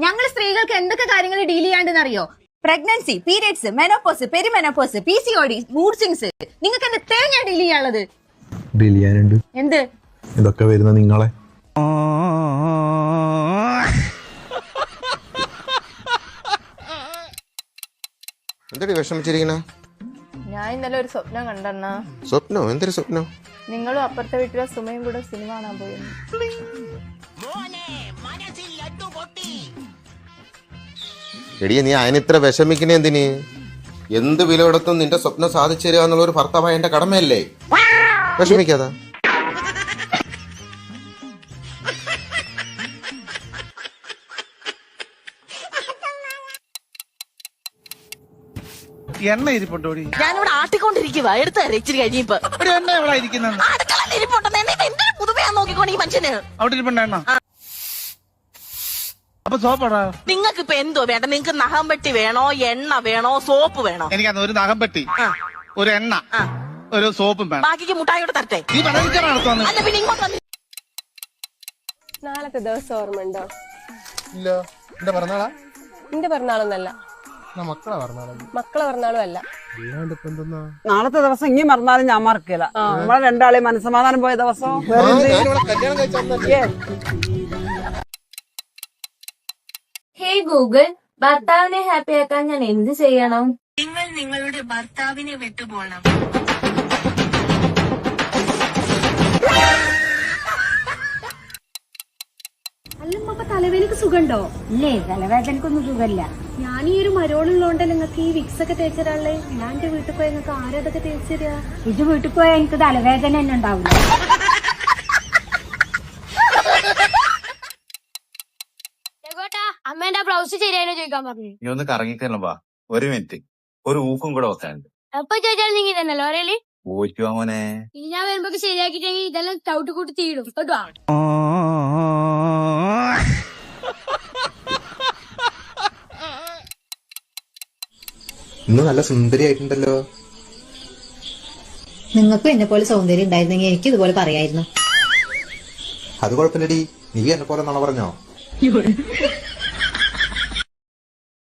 ഞങ്ങൾ സ്ത്രീകൾക്ക് എന്തൊക്കെ കാര്യങ്ങൾ ഡീൽ ചെയ്യാണ്ടെന്ന് അറിയോ? Pregnancy, periods, menopause, perimenopause, PCOD, mood swings. നിങ്ങൾക്ക് എന്താ തേങ്ങ ഡീൽ ചെയ്യാനുള്ളത്? ഡീൽ ചെയ്യാനുണ്ട്. എന്ത്? ഇതൊക്കെ വരുന്ന നിങ്ങളെ എന്തൊരു വിഷമിച്ചിരിക്കണ? ഞാൻ ഇന്നലെ ഒരു സ്വപ്നം കണ്ടെണ്ണ. സ്വപ്നോ? എന്തൊരു സ്വപ്നം? നിങ്ങളും അപ്പുറത്തെ വീട്ടിലെ സുമയും കൂടെ സിനിമ കാണാൻ പോയിരുന്നു. എടിയ, നീ അതിനിത്ര വിഷമിക്കണേ എന്തിന്? എന്ത് വില കൊടുത്തും നിന്റെ സ്വപ്നം സാധിച്ചു തരിക എന്നുള്ള ഒരു ഭർത്താവായ എന്റെ കടമയല്ലേ? വിഷമിക്കാതാ. എണ്ണ ഇരിപ്പുണ്ടോടി? ഞാനിവിടെ ആട്ടിക്കൊണ്ടിരിക്കുക. എടുത്ത് ഇച്ചിരി കഴിഞ്ഞിപ്പോ എണ്ണ എവിടെ ഇരിക്കുന്നത്? അടുക്കളയിൽ ഇരിപ്പുണ്ടെന്ന് എന്തൊരു പുതുമയാ നോക്കിക്കോണി ഈ മനുഷ്യന്. അവിടെ ഇരിപ്പുണ്ട എണ്ണ. അപ്പൊ സോപ്പാടാ? നിങ്ങൾക്ക് ഇപ്പൊ എന്തോ വേണ്ട? നിങ്ങൾക്ക് നഖം വെട്ടി വേണോ, എണ്ണ വേണോ, സോപ്പ് വേണോ? എനിക്കന്ന് ഒരു നഖം പെട്ടി, ഒരു എണ്ണ, ഒരു സോപ്പും വേണം. ബാക്കിക്ക് മുട്ടായിയോടെ തരട്ടെ? നീ നടത്തുന്നു. അല്ല പിന്നെ ഇങ്ങോട്ട് വന്ന്. നാളത്തെ ദിവസം ഓർമ്മയുണ്ടോ? ഇല്ല. എന്റെ പറഞ്ഞാളാ? എന്റെ പിറന്നാളൊന്നല്ല, മക്കളെ പറഞ്ഞാളാ. മക്കളെ പിറന്നാളും അല്ല. അല്ലാണ്ട് ഇപ്പൊ എന്തെന്നാ? നാളത്തെ ദിവസം ഇനി മറന്നാലും ഞാൻ മറക്കില്ല. നമ്മളെ രണ്ടാളെയും മനസ്സമാധാനം പോയ ദിവസം. കല്യാണം കഴിച്ചാൽ ഹേയ് ഗൂഗിൾ, ഭർത്താവിനെ ഹാപ്പി ആക്കാൻ ഞാൻ എന്ത് ചെയ്യണം? നിങ്ങൾ നിങ്ങളുടെ ഭർത്താവിനെ വിട്ടുപോകണം. അല്ലമ്മ, തലവേദനക്ക് സുഖമുണ്ടോ? ഇല്ലേ, തലവേദനക്കൊന്നും സുഖമില്ല. ഞാൻ ഈ ഒരു മരോളുള്ളോണ്ട് നിങ്ങൾക്ക് ഈ വിക്സ് ഒക്കെ തേച്ചരാളെ. ഞാൻ എന്റെ വീട്ടിൽ പോയി നിങ്ങൾക്ക് ആരതൊക്കെ തേച്ചരാ? ഇത് വീട്ടിൽ പോയാൽ എനിക്ക് തലവേദന തന്നെ ഉണ്ടാവില്ല. അമ്മേന്റെ ബ്ലൗസ് ശരിയാണോ ചോദിക്കാൻ പറഞ്ഞു. നീ ഒന്ന് കറങ്ങിക്കല്ലോ. ഒരു മിനിറ്റ്, ഒരു ഊക്കും കൂടെ വെക്കാനുണ്ട്. എപ്പൊ ചോദിച്ചാലും നീ തന്നെയല്ലോ പറയല്. പോയിക്കോ മോനെ. ഇനി ഞാൻ വരുമ്പോ ശരിയാക്കിട്ടെങ്കിൽ ഇതെല്ലാം ചവിട്ടി കൂട്ടി തീടും കേട്ടോ. ഇന്ന് നല്ല സുന്ദരിയായിട്ടുണ്ടല്ലോ. നിങ്ങൾക്കും എന്നെ പോലെ സൗന്ദര്യം ഉണ്ടായിരുന്നെങ്കിൽ എനിക്ക് ഇതുപോലെ പറയായിരുന്നു. അത് കുഴപ്പമില്ലടി, നീ എന്നെ പോലെ നുണ പറഞ്ഞോ?